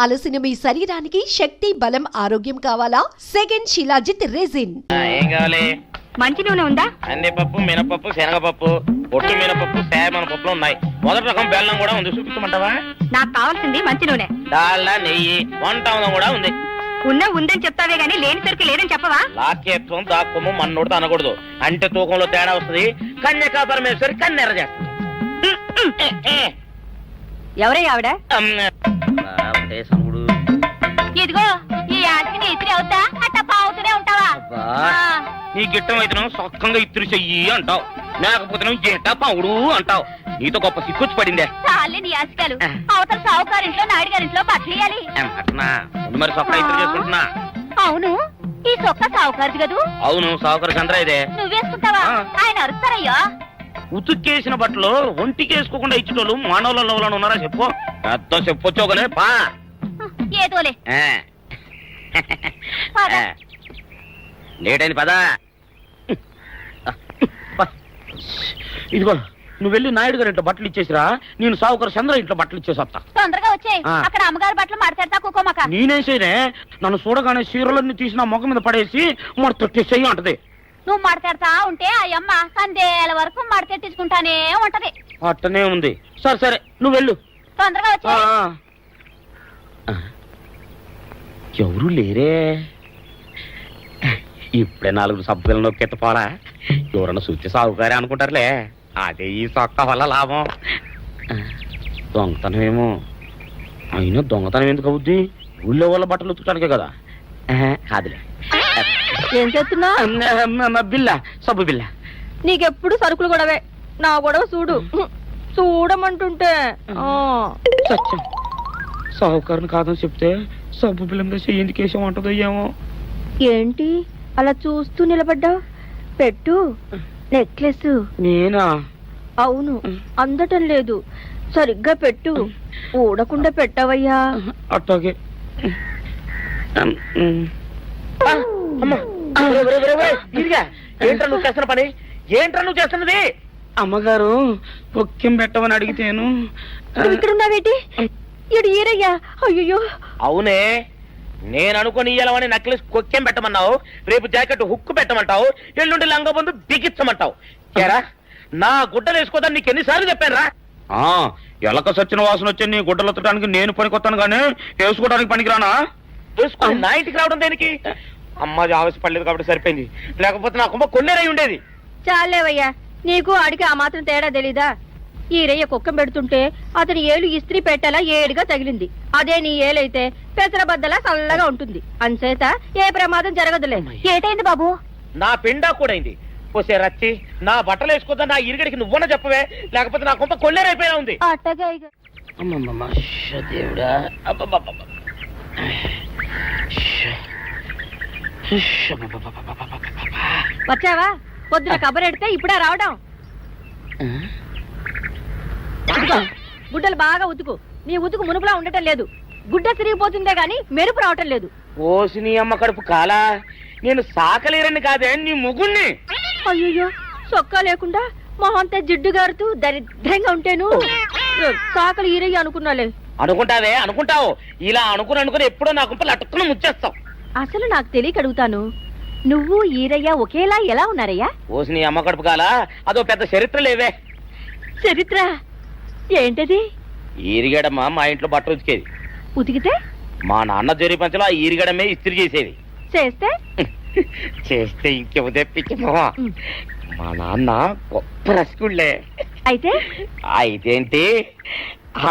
అలసిన మీ శరీరానికి శక్తి, బలం, ఆరోగ్యం కావాలా? Second shilajit resin. ఏం కావాలి? మంచి నూనె ఉందా? కందిపప్పు, మినపప్పు, శనగపప్పు, పొట్టు మినపప్పు, సేమన పప్పులు ఉన్నాయి. మొదటి రకం బెల్లం కూడా ఉంది, చూపించమంటావా? నాకు కావాల్సింది మంచి నూనె. డాల్డా, నెయ్యి, వంట కూడా ఉంది. ఉందని చెప్తావే గానీ లేని సరికి లేదని చెప్పవా? లాక్యత్వం, దాక్కుము మనోడు అనకూడదు. అంటే తూకంలో తేడా వస్తుంది. కన్యకా పరమేశ్వరి కన్నెర చేస్తుంది. ఎవరయ్య ఆవిడ? సముడు ఇదిగో ఈ ఆటకి నీ ఇస్త్రీ అవుతా అట్ట పావుతూనే ఉంటావా? నీ గిట్టం అయితే సొక్కంగా ఇత్తురు చెయ్యి అంటావు, లేకపోతే గిట్ట పావుడు అంటావు. నీతో గొప్ప సిక్కుచ్చి పడిందే. చాలే నీ ఆశకాలు. అవతల సావుకారింట్లో నాయుడు గారింట్లో బట్టలేయాలి. అట్నా మరి సొక్క ఇత్తురు చేసుకుంటున్నా. అవును, ఈ సొక్క సావుకారిది కదూ? అవును, సావుకారు చంద్ర ఇదే. నువ్వేసుకుంటావా? ఆయన అరుస్తారయ్యా. ఉతుక్కేసిన బట్టలు ఒంటికేసుకోకుండా ఇచ్చేటోళ్ళు మానవులలో ఉన్నారా చెప్పు. మొత్తం చెప్పొచ్చుగానే పా. ఏదోలే లేటైంది పదా. ఇదిగో నువ్వు వెళ్ళి నాయుడు గారి ఇంట్లో బట్టలు ఇచ్చేసిరా, నేను సావుకారు చంద్ర ఇంట్లో బట్టలు ఇచ్చేసి వస్తా. తొందరగా వచ్చాయి. అక్కడ అమ్మగారి బట్టలు మడతెడతా కూకోమాక. నేనేం చేయనే, నన్ను చూడగానే చీరలన్నీ తీసిన మొఖం మీద పడేసి మడతెట్టేసేయి అంటది. నువ్వు మడతెడతా ఉంటే ఆ అమ్మ సందేల వరకు మడతెట్టించుకుంటానే ఉంటది. అట్టనే ఉంది. సరే సరే నువ్వు వెళ్ళు. తొందరగా వచ్చా. ఎవరు లేరే. ఇప్పుడే 4 సబ్బులను నొక్కెత్త పోలా. ఎవరన్నా చూస్తే సాగుకారే అనుకుంటారులే. అదే ఈ సొక్క వల్ల లాభం. దొంగతనం అయినా దొంగతనం ఎందుకు అవుద్ది? ఊళ్ళో వాళ్ళ బట్టలు ఉతుకడానికే కదా. కాదులే. ఏం చేస్తున్నా? బిల్ల, సబ్బు బిల్ల. నీకెప్పుడు సరుకులు గొడవే. నా గొడవ చూడు. చూడమంటుంటే సత్యం, సాహుకారుని కాదని చెప్తే సబ్బు బిల్ల మీద ఎందుకు వేసామంటదో ఏమో. ఏంటి అలా చూస్తూ నిలబడ్డావు? పెట్టు. నెక్లెస్. నేనా? అవును, అందటం లేదు. సరిగ్గా పెట్టు. ఊడకుండా పెట్టవయ్యా. అట్టాగే. ఏంట్రా నువ్వు చేస్తున్న పని? ఏంట్రా నువ్వు చేస్తున్నది? అమ్మగారు పొక్కెం పెట్టమని అడిగితేను. ఇక్కడున్నావేటి? ఇడు ఈరయ్యా. అయ్యో. అవునే, నేను అనుకుని ఇయ్యాలని నెక్లెస్ కొక్కెం పెట్టమన్నావు, రేపు జాకెట్ హుక్కు పెట్టమంటావు, ఎల్లుండి లంగబందు బిగించమంటావు. ఏరా నా గుడ్డలు వేసుకోదని నీకు ఎన్నిసార్లు చెప్పాను రా. ఎలక సచ్చిన వాసన వచ్చి నీ గుడ్డలు ఎత్తడానికి నేను పనికొత్తాను గానీ వేసుకోవడానికి పనికిరానా? వేసుకుని నా ఇంటికి రావడం దేనికి? అమ్మాది ఆవేశపడలేదు కాబట్టి సరిపోయింది, లేకపోతే నా కుమ్మ కొన్నేరై ఉండేది. చాలేవయ్యా, నీకు అడిగి ఆ మాత్రం తేడా తెలీదా? ఈరయ్య కుక్కం పెడుతుంటే అతని ఏలు ఇస్త్రీ పెట్టేలా ఏడుగా తగిలింది. అదే నీ ఏలైతే పెసరబద్దలా చల్లగా ఉంటుంది. అంచేత ఏ ప్రమాదం జరగదులే. ఏటైంది బాబు? నా పిండా కూడా అయింది. పోసే రచ్చి, నా బట్టలు వేసుకోద్దా నా ఇరుగడికి నువ్వన చెప్పవే, లేకపోతే నా కొంత కొల్లేరైపోయినా ఉంది. వచ్చావా? పొద్దున కబరెడితే ఇప్పుడే రావడం. గుడ్డలు బాగా ఉతుకు. నీ ఉతుకు మునుపులా ఉండటం లేదు. గుడ్డ తిరిగిపోతుందే గాని మెరుపు రావటం లేదు. ఓసి నీ అమ్మ కడుపు కాలా, నేను సాకలేరని కాదే నీ ముగ్గుణ్ణి. అయ్యో, సొక్కా లేకుండా మొహంతా జిడ్డు గారుతూ దరిద్రంగా ఉంటేను సాకలు ఈరయ్య అనుకున్నాలే. అనుకుంటావే, అనుకుంటావు. ఇలా అనుకుని ఎప్పుడో నా గుంపలు అటుక్కుని ముచ్చేస్తావు. అసలు నాకు తెలియక అడుగుతాను, నువ్వు ఈరయ్య ఒకేలా ఎలా ఉన్నారయ్యా? ఓసి నీ అమ్మ కడుపు కాలా, అదో పెద్ద చరిత్ర లేవే. చరిత్ర ఏంటది? ఈరిగడమ్మ మా ఇంట్లో బట్టలు ఉతికేది. ఉతికితే మా నాన్న జరి పంచలో ఆ ఈరిగడమే ఇస్త్రీ చేసేది. చేస్తే చేస్తే ఇంకేమో తెప్పించమా. మా నాన్న గొప్ప రసికుళ్ళే. అయితే అయితేంటి,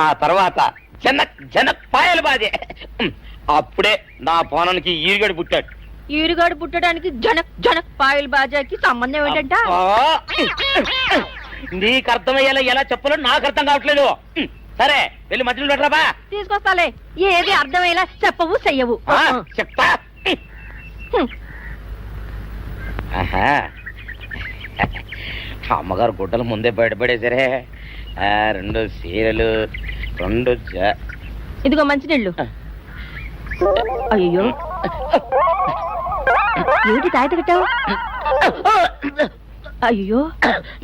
ఆ తర్వాత జనక్ పాయలు బాధే. అప్పుడే నా పోనానికి ఈరిగడు పుట్టాడు. ఈరుగాడు పుట్టడానికి జనక్ పాయల్ బాజాకి సంబంధం ఏంటంట? నీకు అర్థమయ్యేలా ఎలా చెప్పాలో నాకు అర్థం కావట్లేదు. సరే వెళ్ళి మధ్యలో పెట్టరాబా. తీసుకొస్తాలే. ఏది అర్థమయ్యేలా చెప్పవు చెయ్యవు. చెప్తా. అమ్మగారు గుడ్డలు ముందే బయటపడేసరే. 2 చీరలు, 2 ఇదిగో మంచినీళ్ళు. అయ్యో, ఏంటి తాయిత కట్టావు? అయ్యో,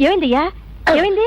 ఏమైందయ్యా? ఏమైంది?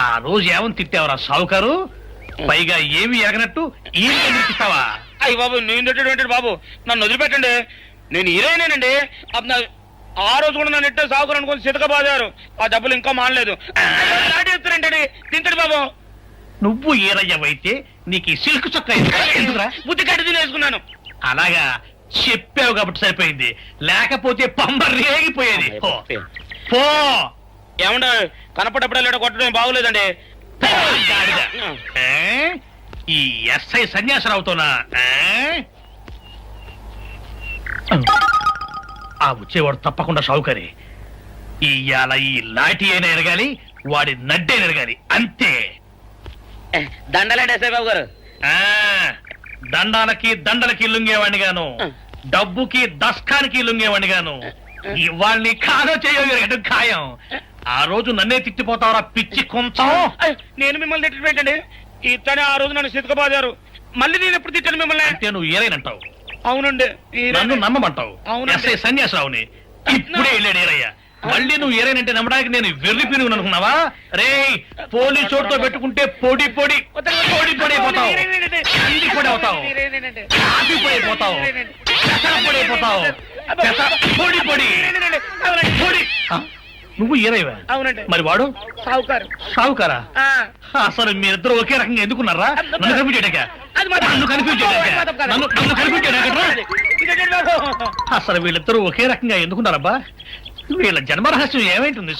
ఆ రోజు ఏమని తిట్టావరా సావుకారు? పైగా ఏమి ఎరగనట్టు ఈ తిట్టావా? అయ్యి బాబు నేను తిట్టేటువంటి బాబు నన్ను వదిలిపెట్టండి. నేను హీరోయినేనండి. ఆ రోజు కూడా నన్ను ఇట్టే సాగుకుని అనుకుని సితకబాదారు. ఆ డబ్బులు ఇంకా మానలేదు. నాటేస్తారంటే తింటాడు బాబు. నువ్వు ఏరయ్యవైతే నీకు ఈ సిల్క్ చొక్క ఎందుకురా? బుద్ధి కట్టి తినేసుకున్నాను. అలాగా చెప్పావు కాబట్టి సరిపోయింది, లేకపోతే పంబ రేగిపోయేది. పో. ఏమండ కనపడప్పుడే లేడ కొట్టడం బాగోలేదండి. ఈ ఎస్ఐ సన్యాసరావుతోనా? ఆ వచ్చేవాడు తప్పకుండా షౌకరి. ఇవాళ ఈ లాఠీ అయినా ఎరగాలి, వాడి నడ్డే ఎరగాలి, అంతే. దండలేండి ఎస్ఐ బాబు గారు. దండాలకి దండలకి లొంగేవాడిని గాను, డబ్బుకి దస్కానికి లొంగేవాడిని గాను. వాళ్ళని కాదో చేయడం ఖాయం. ఆ రోజు నన్నే తిట్టిపోతావరా పిచ్చి కొంచెం. నేను మిమ్మల్ని తిట్టండి. ఇతనే ఆ రోజు నన్ను సితకబాదారు. మళ్ళీ నేను ఎప్పుడు తిట్టాను మిమ్మల్ని? అంటే నువ్వు ఏరైనంటావు. అవునండి. నన్ను నమ్మమంటావు. అవునండి. ఎస్ఐ సన్యాసరావుని ఇప్పుడే వెళ్ళాడు ఏరయ్య. మళ్ళీ నువ్వు ఏరైనంటే నమ్మడానికి నేను వెర్రి పిరుగు అనుకున్నావా? రే, పోలీసు చోటుతో పెట్టుకుంటే పొడి పొడి పొడి పొడి అయిపోతావు, కంది పొడి అవుతావు, కాఫీ పొడి అయిపోతావు, పెసర పొడి అయిపోతావు, పొడి పొడి పొడి. నువ్వు ఏరైవా? అవునండి. మరి వాడు సావుకారు. సావుకారా? అసలు మీరిద్దరు ఒకే రకంగా ఎందుకున్నారా? నన్ను కన్ఫ్యూజ్ చేయడాక, నన్ను కన్ఫ్యూజ్ చేయడాక, నన్ను కన్ఫ్యూజ్ చేయడాక. అసలు వీళ్ళిద్దరూ ఒకే రకంగా ఎందుకున్నారబ్బా? వీళ్ళ జన్మ రహస్యం ఏమైంటుంది?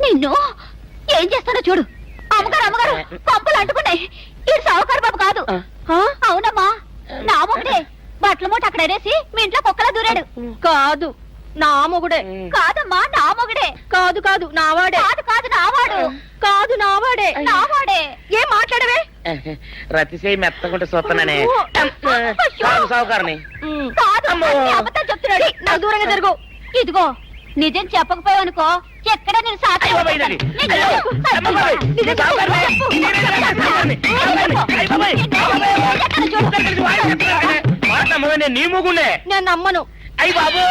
నిన్ను ఏం చేస్తానో చూడు. అమ్మగారు అమ్మగారు పంపులు అంటుకున్నాయి. ఈ సావుకారు బాబు కాదు. అవునమ్మా, నా మొగుడే. బట్టల మూట అక్కడ అనేసి మీ ఇంట్లో కుక్కలా దూరాడు. కాదు, నా మొగుడే. కాదమ్మా, నా మొగుడే. కాదు కాదు, నావాడే. కాదు కాదు, నావాడు. కాదు, నావాడే. నావాడే. ఏం మాట్లాడవే? రతిసేయి మెత్తకుంటే చూస్తున్నానే సావుకారుని. కాదు, అన్ని అబద్ధాలు చెప్తున్నాడు. నాకు దూరంగా జరుగు. ఇదిగో, నిజం చెప్పకపోయావనుకో ఎక్కడ నేను సాక్షి నీ మొగుండే. నేను నమ్మను. అయ్యి బాబు.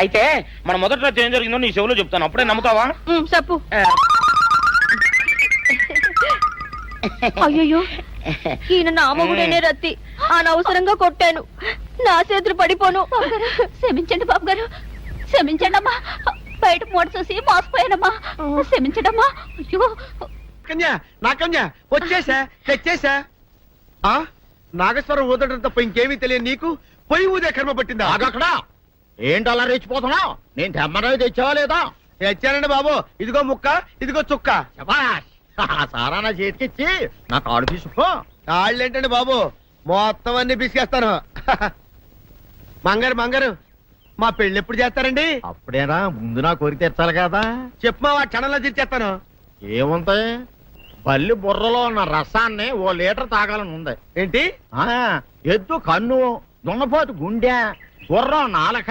అయితే మన మొదటి రోజు ఏం జరిగిందో నీ చెవులో చెప్తాను, అప్పుడే నమ్ముతావా? చెప్పు. అయ్యో, ఈయన నా మొగుడేనే రత్తి. అనవసరంగా కొట్టాను. నా చేతులు పడిపోను. క్షమించండి బాబు గారు, క్షమించండి అమ్మా. బయట మూట చూసి మోసపోయానమ్మా, క్షమించడమ్మా. అయ్యో నాకన్యా వచ్చేసా, తెచ్చేసా. నాగేశ్వరం ఊదడం తప్ప ఇంకేమీ తెలియదు నీకు. పొయ్యి ఊదే కర్మ పట్టిందా? అక్కడ ఏంటి అలా రెచ్చిపోతున్నావు? నేను తెమ్మనవి తెచ్చావా లేదా? తెచ్చానండి బాబు. ఇదిగో ముక్క, ఇదిగో చుక్క. శభాష్. ఆ సారా నా చేతికిచ్చి నా కాడు తీసుకో. కాళ్ళేంటండి బాబు, మొత్తం అన్ని పిసికేస్తాను. మంగారు మంగారు, మా పెళ్ళి ఎప్పుడు చేస్తారండి? అప్పుడేనా, ముందు నా కోరిక తెచ్చాలి కదా. చెప్పు మా క్షణంలో తీర్చేస్తాను. ఏముంటాయి, బల్లి బుర్రలో ఉన్న రసాన్ని ఓ లీటర్ తాగాలని ఉంది. ఏంటి? ఎద్దు కన్ను, దున్నపోతు గుండె, గుర్రం నాలక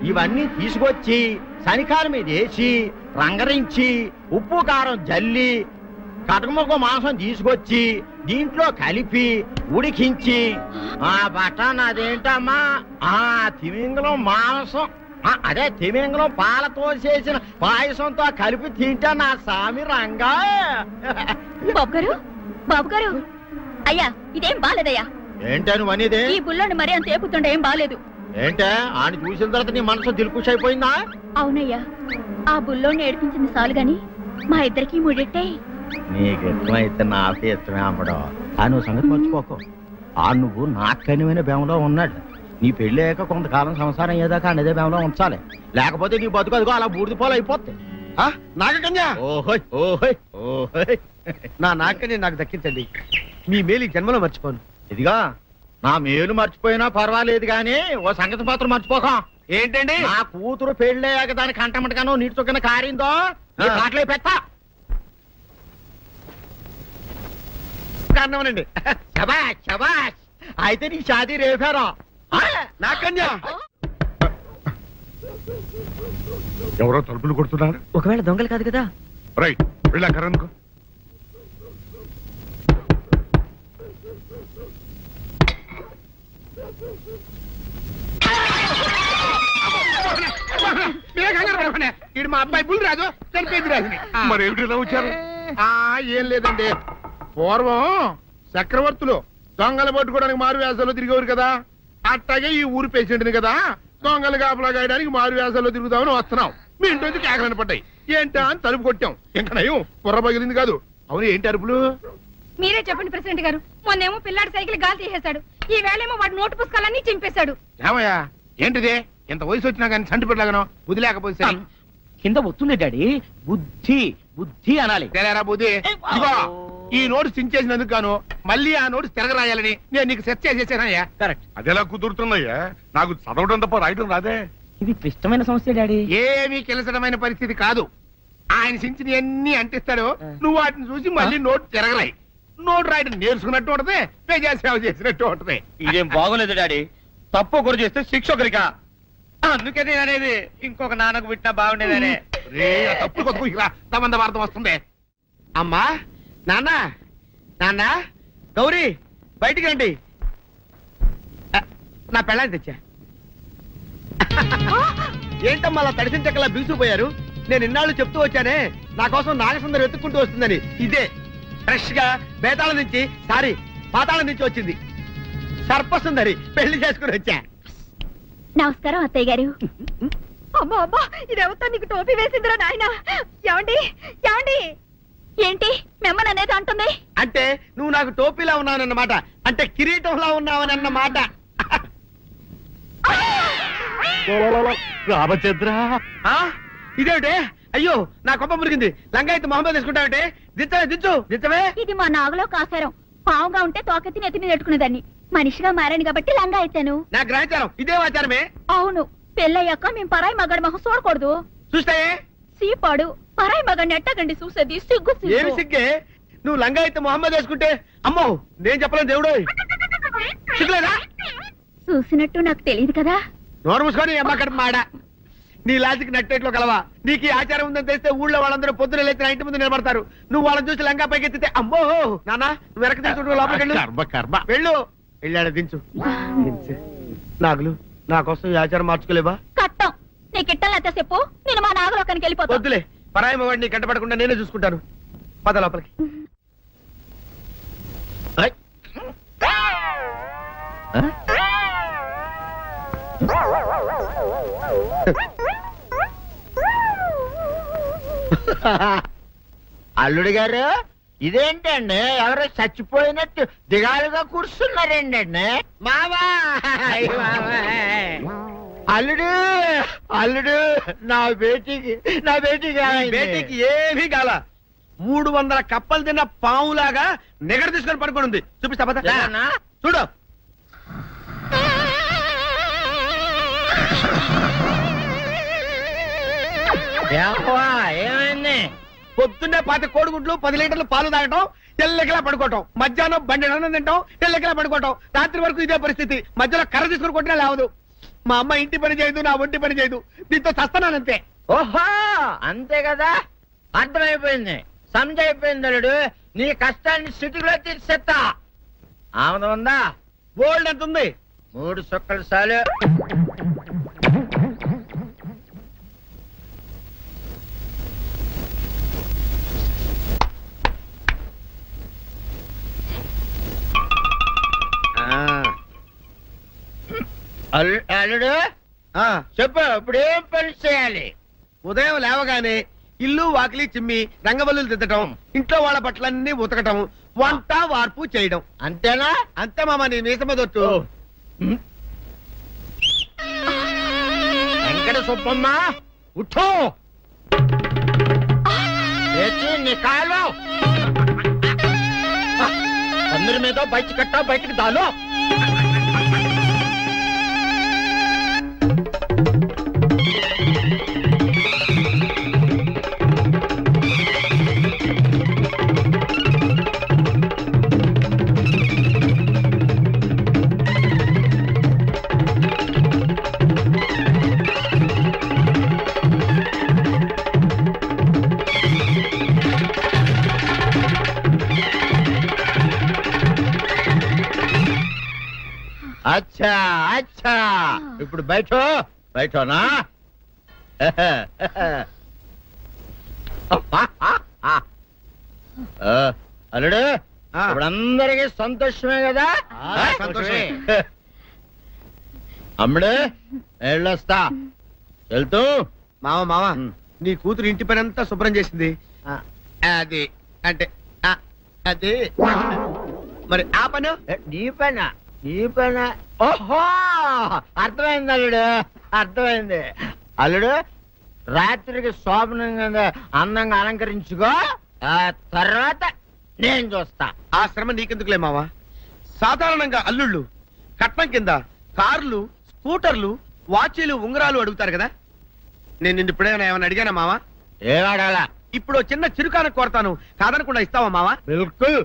ఇవన్నీ తీసుకొచ్చి శనికాల మీద వేసి రంగరించి ఉప్పు కారం జల్లి కటకముఖ మాంసం తీసుకొచ్చి దీంట్లో కలిపి ఉడికించి ఆ బటన్ అదేంటమ్మా, తిమింగలం మాంసం, అదే తిమింగలం పాలతో చేసిన పాయసంతో కలిపి తింటా నా సామి రంగా. బాబు గారు, బాబు గారు, అయ్యా ఇదేం బాలేదయ్యా. ఏంటే నువ్వు అనేది? ఈ బుల్లోని మరీ అంత ఏపుతుండే ఏం బాలేదు. ఏంటే ఆయన చూసిన తర్వాత నీ మనసు దిల్కుష్ అయిపోయిందా? అవునయ్యా, ఆ బుల్లోని ఏడిపించింది చాలు గాని మా ఇద్దరికి ముడిట్టే. నీకు ఇష్టమైతే నాకే ఇష్టమే అమ్మడం. ఆ నువ్వు సంగతి మర్చిపోకు. ఆ నువ్వు నాకు కనివైన బేమలో ఉన్నాడు. నీ పెళ్లి అయ్యాక కొంతకాలం సంసారం ఏదాకా అనేదే బేమలో ఉంచాలి, లేకపోతే నీ బతుకు అదిగో అలా బూడిదిపోలు అయిపోద్ది. నాగకన్యా, ఓహోయ్ ఓహోయ్ ఓహోయ్. నా నాగకన్య నాకు దక్కించండి. మీ మేలు ఈ జన్మలో మర్చిపోను. ఇదిగా నా మేలు మర్చిపోయినా పర్వాలేదు గాని ఓ సంగతి మాత్రం మర్చిపోకం. ఏంటండి? నా కూతురు పెళ్ళయ్యాక దానికి కంటమటగానో నీటి చొక్కన కారిందో కాట్లే పెట్ట. కారణమనండి. శబాష్ శబాష్. అయితే నీ షాదీ రేపారా? నాకన్యా, ఎవరో తలుపులు కొడుతున్నారు. ఒకవేళ దొంగలు కాదు కదా. రైట్, వెళ్ళాకరనుకో. ఇడు మా అబ్బాయి బుల్ రాజు చనిపోయింది రాజుని మరి ఏమిటి ఇలా వచ్చారు? ఏం లేదండి పూర్వం చక్రవర్తులు దొంగలు పట్టుకోవడానికి మారు వేసాల్లో తిరిగేవారు కదా, అట్టాగే ఈ ఊరు పేషెంట్ని కదా దొంగలు కాపలా గాయడానికి మారు వేసాల్లో తిరుగుదామని వస్తున్నాం. మీ ఇంటి నుంచి కేకలను పడ్డాయి. ఏంటా అని తలుపు కొట్టాం. ఇంకా నయం బుర్ర పగిలింది కాదు. అవును ఏంటి అరుపులు? మీరే చెప్పండి ప్రెసిడెంట్ గారు. మొన్నేమో పిల్లాడి సైకిల్ గాలి తీసేశాడు, ఈ వేళేమో వాడి నోటు పుస్తకాలన్నీ చింపేశాడు. ఏమయ్యా ఏంటిది? ఎంత వయసు వచ్చినా కానీ చంటి పెట్టలాగనో వదిలేకపోతే సరే. కింద వస్తుంది డాడీ. బుద్ధి బుద్ధి అనాలి. తెలేరా బుద్ధి. ఇదిగో ఈ నోటు చించేసినందుకు గాను మళ్ళీ ఆ నోటు తిరగరాయాలని నేను నీకు సెట్ చేసేసానయ్యా. కరెక్ట్. అదెలా కుదురుతున్నాయ్యా? నాకు చదవడం తప్ప రాయడం రాదే. ఇది క్లిష్టమైన సమస్య డాడీ. ఏమీ కిలసడమైన పరిస్థితి కాదు. ఆయన చించిన అన్ని అంటిస్తాడు, నువ్వు వాటిని చూసి మళ్ళీ నోటు తిరగరాయి. నోటు రాయడం నేర్చుకున్నట్టు ఉంటది, ప్రజా సేవ చేసినట్టు ఉంటది. ఇదేం బాగోలేదు డాడీ. తప్పు ఒకరు చేస్తే శిక్ష ఒకరికా? అందుకే నేను అనేది ఇంకొక నాన్నకు పెట్టినా బాగుండేదనే. రే, ఆ తప్పుడు కొద్దుకు ఇలా సంబంధ వార్త వస్తుంది. అమ్మా, నాన్న, నాన్న, గౌరీ బయటికి రండి. నా పెళ్ళాన్ని తెచ్చా. ఏంటమ్మా అలా తడిసిన చెక్కలా బిగుసిపోయారు? నేను ఇన్నాళ్ళు చెప్తూ వచ్చానే నా కోసం నాగసుందరం వెతుక్కుంటూ వస్తుందని. ఇదే ఫ్రెష్ గా బేతాళం నుంచి పాతాళం నుంచి వచ్చింది సర్పసుందరి. పెళ్లి చేసుకుని వచ్చా. నమస్కారం అత్తయ్య గారు. అమ్మా అమ్మా, ఇదేవతా నీకు టోపీ వేసిందిరా నాయన. ఏమండి ఏమండి? ఏంటి మిమ్మల్ని అనేది అంటుంది? అంటే నువ్వు నాకు టోపీలా ఉన్నావనన్నమాట, అంటే కిరీటంలా ఉన్నావనన్నమాట. రామచంద్ర, ఇదేమిటే? అయ్యో నా కొప్ప మురిగింది. లంగాయత్ మొహమ్మద్ తీసుకుంటావంటే దించవే. ఇది మా నాగులో కాసారం. పావుగా ఉంటే తోకెత్తి నెత్తి మీద పెట్టుకునేదాన్ని. మనిషిగా మారాను కాబట్టి లంగా అయితాను. నా గ్రహచారం ఇదే ఆచారమే. అవును, పెళ్ళయ్యాక మేము పరాయి మగాడి మొహం చూడకూడదు. చూస్తాయే సీపాడు పరాయి మగాడిని ఎట్టగండి చూసేది. సిగ్గు ఏమి సిగ్గే? నువ్వు లంగాయత్ మొహమ్మద్ వేసుకుంటే అమ్మో నేను చెప్పలేను దేవుడు. సిగ్గులేదా? చూసినట్టు నాకు తెలియదు కదా. నోరు మూసుకొని అమ్మకడ మాడ. నీ లాజిక్ నట్టేట్లో కలవా? నీకు ఈ ఆచారం ఉందని తెలిస్తే ఊళ్ళో వాళ్ళందరూ పొద్దున లేచి నా ఇంటి ముందు నిలబడతారు. నువ్వు వాళ్ళని చూసి లంగా పైకి ఎత్తితే అమ్మో నాన్న నువ్వు వెనక తీసుకుంటూ లోపలికి వెళ్ళు. వెళ్ళాడు దించు. నాగులు నా కోసం ఈ ఆచారం మార్చుకోలేవా? కట్టం నీకు ఇట్టలేతే చెప్పు, నేను మా నాగలోకానికి వెళ్ళిపోతా. వద్దులే, పరాయి వాడిని కంటపడకుండా నేనే చూసుకుంటాను. పద లోపలికి. అల్లుడు గారు, ఇదేంటండి ఎవరో చచ్చిపోయినట్టు దిగాలుగా కూర్చున్నారండి? మావా అల్లుడు అల్లుడు, నా బేటీకి బేటీకి ఏమీ కాల. 300 కప్పలు తిన్న పావులాగా నిగడ తీసుకొని పడుకొని ఉంది. చూపిస్తా పద. చూడు. ఏమైంది? పొద్దున్నే 10 కోడిగుడ్లు 10 లీటర్లు పాలు తాగటం, తెల్లకిలా పడుకోవటం. మధ్యాహ్నం బండి అన్నం తింటాం, తెల్లకిలా పడుకోవటం. రాత్రి వరకు ఇదే పరిస్థితి. మధ్యలో కర్ర తీసుకుని కొట్టినా లేవదు. మా అమ్మ ఇంటి పని చేయదు, నా ఒంటి పని చేయదు. దీంతో చస్తానంతే. ఓహో అంతే కదా, అర్థమైపోయింది, సంజైపోయింది. అల్లుడు నీ కష్టాన్ని సిటీలో తీర్చేస్తా. ఆమె ఉందా? గోల్డ్ ఎంత ఉంది? 3 సుక్కలు చాలు. అల్లుడు చెప్పు, ఇప్పుడు ఏం పని చేయాలి? ఉదయం లేవగానే ఇల్లు వాకిలి చిమ్మి రంగవల్లులు దిద్దటం, ఇంట్లో వాళ్ళ బట్టలన్నీ ఉతకటం, వంట వార్పు చేయడం. అంతేనా? అంతే మామ, నీ మీసమదొట్టు. వెంకట సుబ్బమ్మ ఉఠో, లేచి నీ కాలు అందరి మీద బయట కట్టా, బయటికి దాలో. అచ్చా అచ్చా ఇప్పుడు బయటనా అల్లుడు ఇప్పుడు అందరికి సంతోషమే కదా సంతోషమే. అమ్ముడు వెళ్ళొస్తా వెళ్తూ మామ నీ కూతురు ఇంటి పని అంతా శుభ్రం చేసింది అది అంటే అది మరి ఆ పను నీ పైన ఓహో అర్థమైంది అల్లుడు అర్థమైంది అల్లుడు రాత్రికి శోభనంగా అందంగా అలంకరించుకో ఆ తర్వాత నేను చూస్తా. ఆ శ్రమ నీకెందుకులే మావా. సాధారణంగా అల్లుళ్ళు కట్నం కింద కార్లు, స్కూటర్లు, వాచీలు, ఉంగరాలు అడుగుతారు కదా. నేను నిన్ను ఇప్పుడేమైనా ఏమైనా అడిగానా మావా? ఏడాడాలా ఇప్పుడు ఓ చిన్న చిరుకాను కోరతాను, కాదనకుండా ఇస్తావా మావా? బిల్కుల్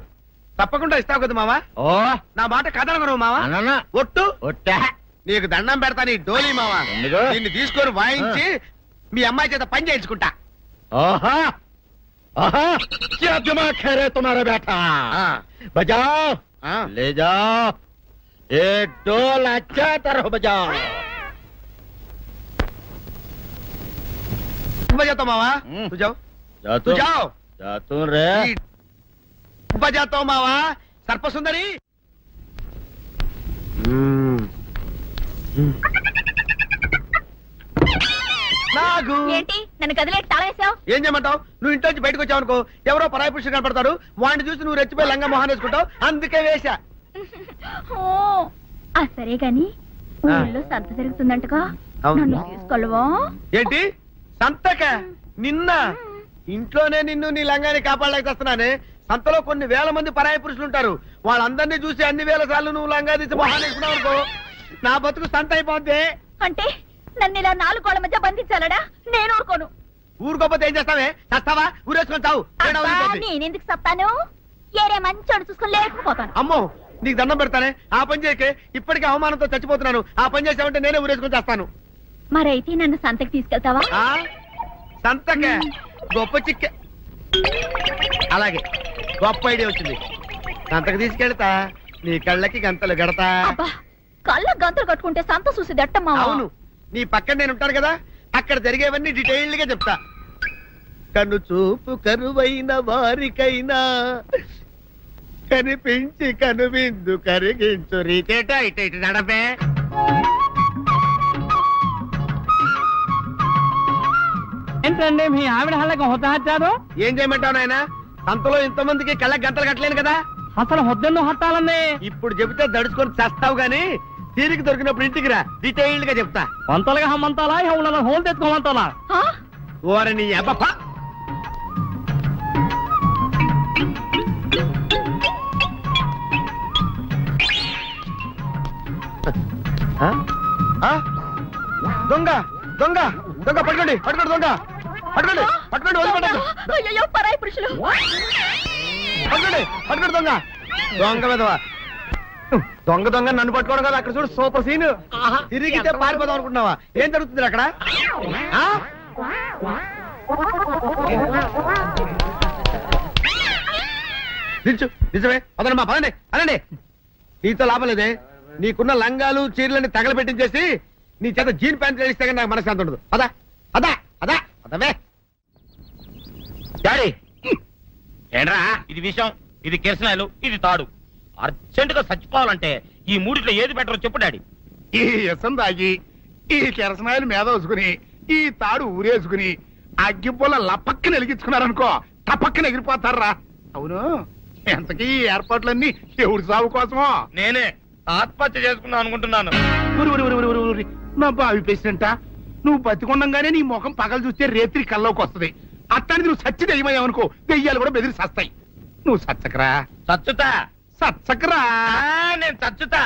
తప్పకుండా ఇస్తావు కదా మావా? ఓ నా మాట కాదనగను మావా. అననా ఒట్టు ఒట్టా నీకు దండం పెడతా నీ డోలీ మావా. ఎందుకు? నిన్ను తీసుకొని వాయించి మీ అమ్మాయి చేత పని చేయించుకుంటా. ओहा ओहा क्या दिमाग है रे तुम्हारा बेटा बजाओ ले जाओ एक डोल अच्छा तरह बजाओ बजाता मावा तू जाओ जातू तू जाओ जातू रे बजाता हूँ मावा सर्प सुंदरी నాగు ఏంటి నన్ను గదిలేటి తాళేసావు? ఏం చేయమంటావు? నువ్వు ఇంట్లో నుంచి బయటకు వచ్చావు అనుకో, ఎవరో పరాయి పురుషుడు కనపడతాడు, వాడిని చూసి నువ్వు రెచ్చిపోయి లంగా మొహాన్ వేసుకుంటావు, అందుకే వేశా. సరే గాని ఊళ్ళో సంత జరుగుతుందంటగా, నన్ను తీసుకెళ్ళవా? ఏంటి సంతక? నిన్న ఇంట్లోనే నిన్ను నీ లంగాన్ని కాపాడలేక వస్తున్నానే. సంతలో కొన్ని వేల మంది పరాయి పురుషులు ఉంటారు, వాళ్ళందరినీ చూసి అన్ని వేల సార్లు నువ్వు లంగా తీసి మొహాన్ వేసుకున్నావు అనుకో, నా బతుకు సంత అయిపోద్ది. అంటే నన్ను ఇలా 4 గోళ్ల మధ్య బంధించాలడా? నేను ఊరుకోను. ఊరుకోపోతే ఏం చేస్తావే? చస్తావా? ఊరేసుకొని చావు. నేనెందుకు చెప్తాను? ఏరే మంచోడు చూసుకుని లేకపోతాను. అమ్మో నీకు దండం పెడతానే, ఆ పని చేయకే. ఇప్పటికే అవమానంతో చచ్చిపోతున్నాను, ఆ పని చేసావంటే నేనే ఊరేసుకొని చేస్తాను. మరైతే నన్ను సంతకి తీసుకెళ్తావా? సంతకే గొప్ప చిక్క. అలాగే గొప్ప ఐడియా వచ్చింది. సంతకు తీసుకెళ్తా, నీ కళ్ళకి గంతలు గడతా. అబ్బా, కళ్ళ గంతులు కట్టుకుంటే సంత చూసి దట్టమ్మా. అవును, నీ పక్కన నేను ఉంటాను కదా, అక్కడ జరిగేవన్నీ డీటెయిల్డ్ గా చెప్తా. కను చూపు కరువైన వారికైనా కనిపించి కనువిందు కరిగించు రీతేట ఇట ఇటు నడపే. ఏంటండి మీ ఆవిడ హళ్ళకి హొత్తహత్యారు? ఏం చేయమంటావు నాయన? సంతలో ఇంతమందికి కళ్ళకి గంటలు కట్టలేను కదా. అసలు హొద్దెన్ను హత్తాలండి. ఇప్పుడు చెబితే దడుచుకొని చేస్తావు గాని తీరికి దొరికినప్పుడు ఇంటికి రా, డీటెయిల్డ్ గా చెప్తా. వంతలుగా హమ్మంతాలా ఎవరు హోల్ తెచ్చుకోమంతాలా? ఓరని అబ్బా దొంగ దొంగ దొంగ పట్టుకోండి పట్టుకోండి దొంగ పట్టుకోండి పట్టుకోండి వదిలిపెట్టండి. అయ్యో, పరాయి పురుషులు. పట్టుకోండి పట్టుకోండి దొంగ దొంగ విధవా. దొంగ దొంగ నన్ను పట్టుకోవడం కదా. అక్కడ చూడు సూపర్ సీన్. తిరిగితే పారిపోదాం అనుకుంటున్నావా? ఏం జరుగుతుంది అక్కడ? నిజమే పదండి పదండి అనండి. నీతో లాభం లేదే. నీకున్న లంగాలు చీరలని తగలబెట్టించేసి నీ చేత జీన్ ప్యాంట్ వేస్తే నాకు మనశ్శాంతి ఉండదు. అదా అదా అదా అదవే డాడీ ఏంట్రా ఇది విషయం, ఇది కిరసనాయలు, ఇది తాడు. అర్జెంట్ గా చచ్చిపోవాలంటే ఈ మూడిట్లో ఏది బెటర్ చెప్పు డాడీ. ఈ ఇసం తాగి ఈ కిరసనాయలు మీద వేసుకుని ఈ తాడు ఊరేసుకుని అగ్గిపుల్ల లపక్కన వెలిగించుకున్నారనుకో, టపక్కన ఎగిరిపోతారా. అవును, ఎంతకీ ఈ ఏర్పాట్లన్నీ ఎవరి సాగు కోసమో? నేనే ఆత్మహత్య చేసుకుందాం అనుకుంటున్నాను. నా బావి పేసినంట, నువ్వు బతికొండంగానే నీ ముఖం పగలు చూస్తే రేత్రి కల్లోకి వస్తుంది. అట్టానికి నువ్వు సచ్చి దెయ్యమయ్యావనుకో, దెయ్యాలు కూడా బెదిరి సస్తాయి. నువ్వు సచ్చకరా చచ్చుతా సచ్చకరా. నేను చచ్చుతా.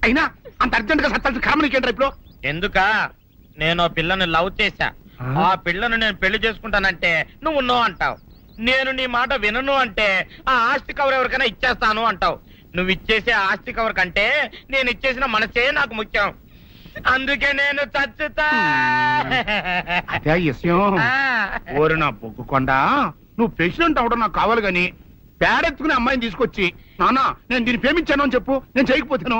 అయినా అంత అర్జెంట్ గా సత్తాల్సిన కారణం నీకేంట్రా ఇప్పుడు? ఎందుక నేను ఆ పిల్లని లవ్ చేశా. ఆ పిల్లను నేను పెళ్లి చేసుకుంటానంటే నువ్వు నో అంటావు. నేను నీ మాట వినను అంటే ఆ ఆస్తి కవర్ ఎవరికైనా ఇచ్చేస్తాను అంటావు. నువ్వు ఇచ్చేసే ఆస్తి కవర్ కంటే నేను ఇచ్చేసిన మనసే నాకు ముఖ్యం. అందుకే నేను చచ్చుతా. అదే విషయం. ఓరి నా బొగ్గుకొండ, నువ్వు ప్రెసిడెంట్ అవడం నాకు కావాలి గాని పేడెత్తుకునే అమ్మాయిని తీసుకొచ్చి నానా నేను దీన్ని ప్రేమించాను అని చెప్పు, నేను చేయకపోతాను.